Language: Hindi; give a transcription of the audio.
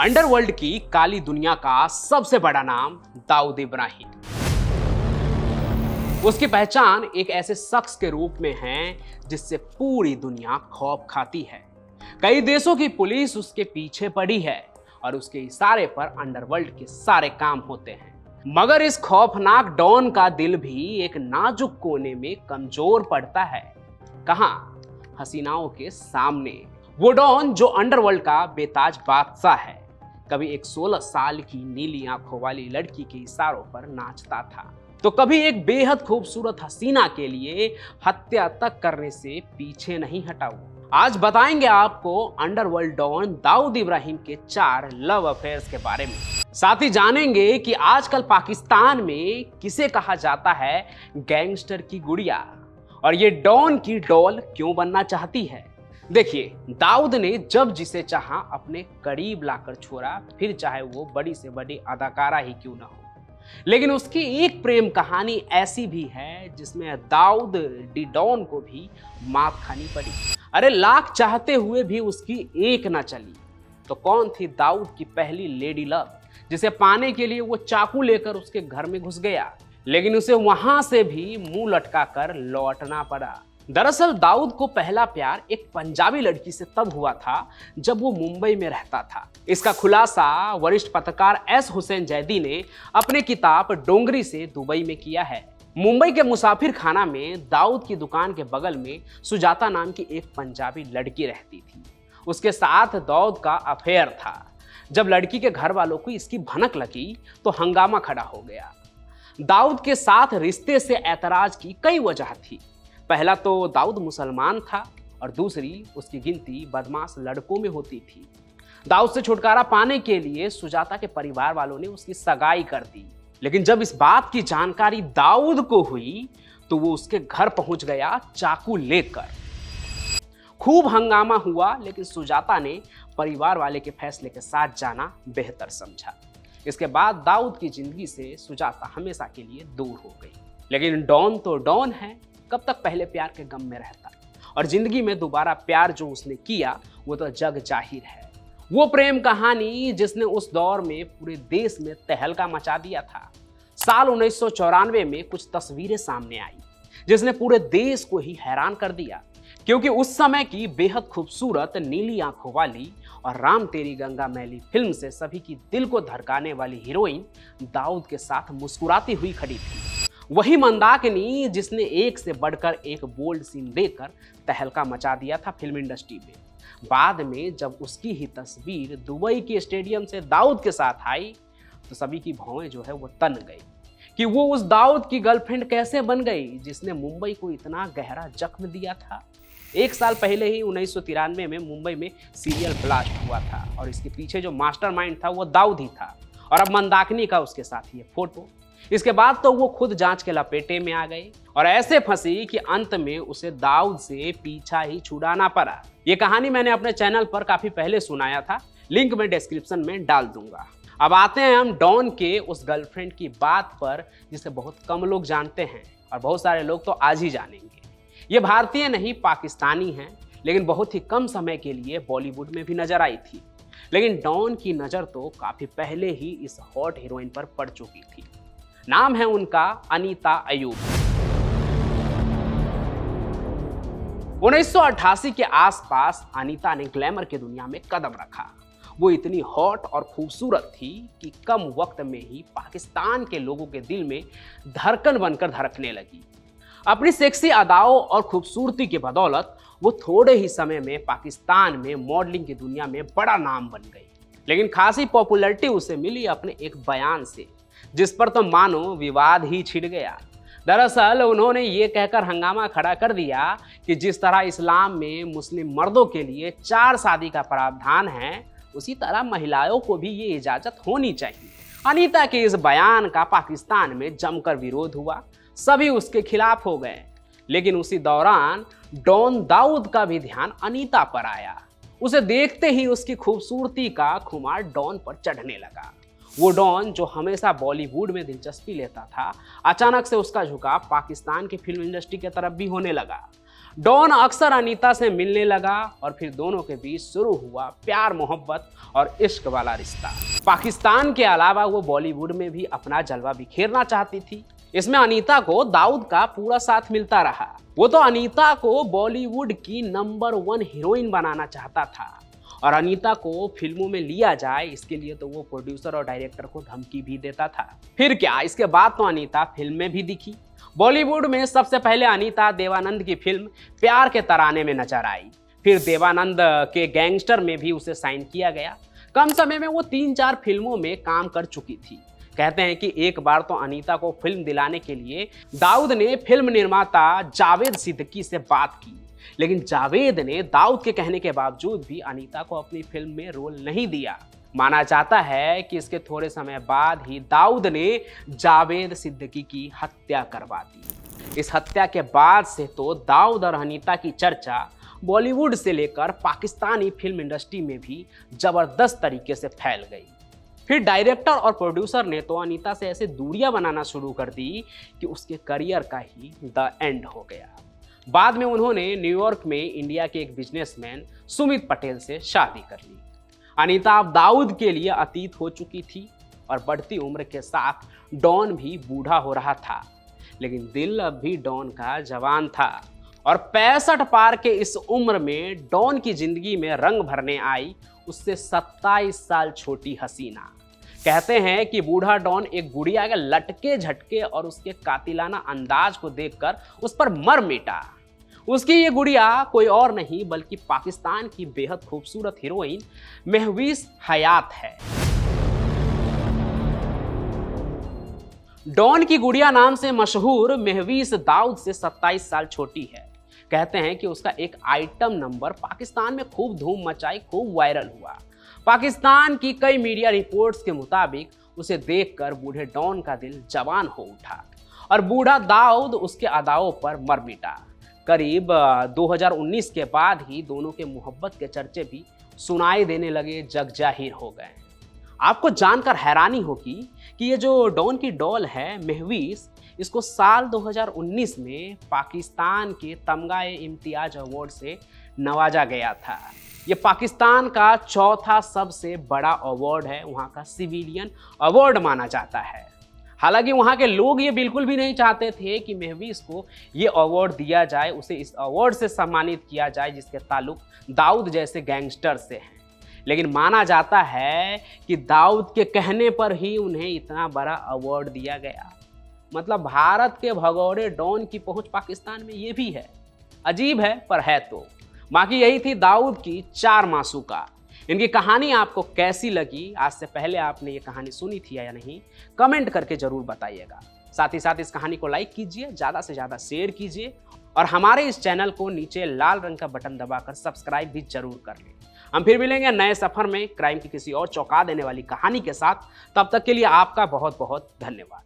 अंडरवर्ल्ड की काली दुनिया का सबसे बड़ा नाम दाऊद इब्राहिम। उसकी पहचान एक ऐसे शख्स के रूप में है जिससे पूरी दुनिया खौफ खाती है। कई देशों की पुलिस उसके पीछे पड़ी है और उसके इशारे पर अंडरवर्ल्ड के सारे काम होते हैं। मगर इस खौफनाक डॉन का दिल भी एक नाजुक कोने में कमजोर पड़ता है। कहां? हसीनाओं के सामने। वो डॉन जो अंडरवर्ल्ड का बेताज बादशाह है, कभी एक 16 साल की नीली आंखों वाली लड़की के इशारों पर नाचता था, तो कभी एक बेहद खूबसूरत हसीना के लिए हत्या तक करने से पीछे नहीं हटा हुआ। आज बताएंगे आपको अंडरवर्ल्ड डॉन दाऊद इब्राहिम के 4 लव अफेयर्स के बारे में। साथ ही जानेंगे कि आजकल पाकिस्तान में किसे कहा जाता है गैंगस्टर की गुड़िया, और ये डॉन की डॉल क्यों बनना चाहती है। देखिए, दाऊद ने जब जिसे चाहा अपने करीब लाकर छोड़ा, फिर चाहे वो बड़ी से बड़ी अदाकारा ही क्यों ना हो। लेकिन उसकी एक प्रेम कहानी ऐसी भी है जिसमें दाऊद डी डॉन को भी मात खानी पड़ी। अरे लाख चाहते हुए भी उसकी एक ना चली। तो कौन थी दाऊद की पहली लेडी लव, जिसे पाने के लिए वो चाकू लेकर उसके घर में घुस गया, लेकिन उसे वहां से भी मुंह लटका कर लौटना पड़ा। दरअसल दाऊद को पहला प्यार एक पंजाबी लड़की से तब हुआ था जब वो मुंबई में रहता था। इसका खुलासा वरिष्ठ पत्रकार एस हुसैन जैदी ने अपने किताब डोंगरी से दुबई में किया है। मुंबई के मुसाफिर खाना में दाऊद की दुकान के बगल में सुजाता नाम की एक पंजाबी लड़की रहती थी। उसके साथ दाऊद का अफेयर था। जब लड़की के घर वालों को इसकी भनक लगी तो हंगामा खड़ा हो गया। दाऊद के साथ रिश्ते से ऐतराज की कई वजह थी। पहला तो दाऊद मुसलमान था और दूसरी उसकी गिनती बदमाश लड़कों में होती थी। दाऊद से छुटकारा पाने के लिए सुजाता के परिवार वालों ने उसकी सगाई कर दी। लेकिन जब इस बात की जानकारी दाऊद को हुई तो वो उसके घर पहुंच गया चाकू लेकर। खूब हंगामा हुआ, लेकिन सुजाता ने परिवार वाले के फैसले के साथ जाना बेहतर समझा। इसके बाद दाऊद की जिंदगी से सुजाता हमेशा के लिए दूर हो गई। लेकिन डॉन तो डॉन है, कब तक पहले प्यार के गम में रहता, और जिंदगी में दोबारा प्यार जो उसने किया वो तो जग जाहिर है। वो प्रेम कहानी जिसने उस दौर में पूरे देश में तहलका मचा दिया था। साल 1994 में कुछ तस्वीरें सामने आई जिसने पूरे देश को ही हैरान कर दिया, क्योंकि उस समय की बेहद खूबसूरत नीली आंखों वाली और राम तेरी गंगा मैली फिल्म से सभी की दिल को धड़काने वाली हीरोइन दाऊद के साथ मुस्कुराती हुई खड़ी थी। वही मंदाकिनी जिसने एक से बढ़कर एक बोल्ड सीन देकर तहलका मचा दिया था फिल्म इंडस्ट्री में। बाद में जब उसकी ही तस्वीर दुबई के स्टेडियम से दाऊद के साथ आई तो सभी की भौएं जो है वो तन गई कि वो उस दाऊद की गर्लफ्रेंड कैसे बन गई जिसने मुंबई को इतना गहरा जख्म दिया था। एक साल पहले ही 1993 में मुंबई में सीरियल ब्लास्ट हुआ था और इसके पीछे जो मास्टरमाइंड था वो दाऊद ही था, और अब मंदाकिनी का उसके साथ ये फोटो। इसके बाद तो वो खुद जांच के लपेटे में आ गई और ऐसे फंसी कि अंत में उसे दाऊद से पीछा ही छुड़ाना पड़ा। ये कहानी मैंने अपने चैनल पर काफी पहले सुनाया था, लिंक मैं डिस्क्रिप्शन में डाल दूंगा। अब आते हैं हम डॉन के उस गर्लफ्रेंड की बात पर जिसे बहुत कम लोग जानते हैं और बहुत सारे लोग तो आज ही जानेंगे। ये भारतीय नहीं, पाकिस्तानी है, लेकिन बहुत ही कम समय के लिए बॉलीवुड में भी नजर आई थी। लेकिन डॉन की नजर तो काफी पहले ही इस हॉट हीरोइन पर पड़ चुकी थी। नाम है उनका अनीता अयूब। 1988 के आसपास अनीता ने ग्लैमर की दुनिया में कदम रखा। वो इतनी हॉट और खूबसूरत थी कि कम वक्त में ही पाकिस्तान के लोगों के दिल में धड़कन बनकर धड़कने लगी। अपनी सेक्सी अदाओं और खूबसूरती की बदौलत वो थोड़े ही समय में पाकिस्तान में मॉडलिंग की दुनिया में बड़ा नाम बन गई। लेकिन खासी पॉपुलैरिटी उसे मिली अपने एक बयान से, जिस पर तो मानो विवाद ही छिड़ गया। दरअसल उन्होंने ये कहकर हंगामा खड़ा कर दिया कि जिस तरह इस्लाम में मुस्लिम मर्दों के लिए 4 शादी का प्रावधान है, उसी तरह महिलाओं को भी ये इजाजत होनी चाहिए। अनीता के इस बयान का पाकिस्तान में जमकर विरोध हुआ, सभी उसके खिलाफ हो गए। लेकिन उसी दौरान डॉन दाऊद का भी ध्यान अनीता पर आया। उसे देखते ही उसकी खूबसूरती का खुमार डॉन पर चढ़ने लगा। वो डॉन जो हमेशा बॉलीवुड में दिलचस्पी लेता था, अचानक से उसका झुकाव पाकिस्तान की फिल्म इंडस्ट्री की तरफ भी होने लगा। डॉन अक्सर अनीता से मिलने लगा और फिर दोनों के बीच शुरू हुआ प्यार मोहब्बत और इश्क वाला रिश्ता। पाकिस्तान के अलावा वो बॉलीवुड में भी अपना जलवा बिखेरना चाहती थी। इसमें अनीता को दाऊद का पूरा साथ मिलता रहा। वो तो अनीता को बॉलीवुड की नंबर 1 हीरोइन बनाना चाहता था और अनीता को फिल्मों में लिया जाए इसके लिए तो वो प्रोड्यूसर और डायरेक्टर को धमकी भी देता था। फिर क्या, इसके बाद तो अनीता फिल्म में भी दिखी। बॉलीवुड में सबसे पहले अनीता देवानंद की फिल्म प्यार के तराने में नजर आई। फिर देवानंद के गैंगस्टर में भी उसे साइन किया गया। कम समय में वो 3-4 फिल्मों में काम कर चुकी थी। कहते हैं कि एक बार तो अनीता को फिल्म दिलाने के लिए दाऊद ने फिल्म निर्माता जावेद सिद्दीकी से बात की, लेकिन जावेद ने दाऊद के कहने के बावजूद भी अनीता को अपनी फिल्म में रोल नहीं दिया। माना जाता है कि इसके थोड़े समय बाद ही दाऊद ने जावेद सिद्दीकी की हत्या करवा दी। इस हत्या के बाद से तो दाऊद और अनीता की चर्चा बॉलीवुड से लेकर पाकिस्तानी फिल्म इंडस्ट्री में भी जबरदस्त तरीके से फैल गई। फिर डायरेक्टर और प्रोड्यूसर ने तो अनीता से ऐसे दूरियां बनाना शुरू कर दी कि उसके करियर का ही द एंड हो गया। बाद में उन्होंने न्यूयॉर्क में इंडिया के एक बिजनेसमैन सुमित पटेल से शादी कर ली। अनीता अब दाऊद के लिए अतीत हो चुकी थी और बढ़ती उम्र के साथ डॉन भी बूढ़ा हो रहा था, लेकिन दिल अब भी डॉन का जवान था। और 65 पार के इस उम्र में डॉन की जिंदगी में रंग भरने आई उससे 27 साल छोटी हसीना। कहते हैं कि बूढ़ा डॉन एक गुड़िया के लटके झटके और उसके कातिलाना अंदाज को देखकर उस पर मर मिटा। उसकी ये गुड़िया कोई और नहीं बल्कि पाकिस्तान की बेहद खूबसूरत हीरोइन महवीस हयात है। डॉन की गुड़िया नाम से मशहूर महवीस दाऊद से 27 साल छोटी है। कहते हैं कि उसका एक आइटम नंबर पाकिस्तान में खूब धूम मचाई, खूब वायरल हुआ। पाकिस्तान की कई मीडिया रिपोर्ट्स के मुताबिक उसे देखकर बूढ़े डॉन का दिल जवान हो उठा और बूढ़ा दाऊद उसके अदाओं पर मर मिटा। करीब 2019 के बाद ही दोनों के मोहब्बत के चर्चे भी सुनाई देने लगे, जग जाहिर हो गए। आपको जानकर हैरानी होगी कि ये जो डॉन की डॉल है महवीस, इसको साल 2019 में पाकिस्तान के तमगा इम्तियाज अवार्ड से नवाजा गया था। ये पाकिस्तान का चौथा सबसे बड़ा अवार्ड है, वहाँ का सिविलियन अवार्ड माना जाता है। हालांकि वहाँ के लोग ये बिल्कुल भी नहीं चाहते थे कि महवीस को ये अवार्ड दिया जाए, उसे इस अवार्ड से सम्मानित किया जाए जिसके ताल्लुक दाऊद जैसे गैंगस्टर से हैं। लेकिन माना जाता है कि दाऊद के कहने पर ही उन्हें इतना बड़ा अवार्ड दिया गया। मतलब भारत के भगोड़े डॉन की पहुंच पाकिस्तान में ये भी है। अजीब है पर है। तो बाकी यही थी दाऊद की 4 मासूका। इनकी कहानी आपको कैसी लगी? आज से पहले आपने ये कहानी सुनी थी या नहीं? कमेंट करके जरूर बताइएगा। साथ ही साथ इस कहानी को लाइक कीजिए, ज़्यादा से ज़्यादा शेयर कीजिए और हमारे इस चैनल को नीचे लाल रंग का बटन दबाकर सब्सक्राइब भी जरूर कर लें। हम फिर मिलेंगे नए सफर में क्राइम की किसी और चौंका देने वाली कहानी के साथ। तब तक के लिए आपका बहुत बहुत धन्यवाद।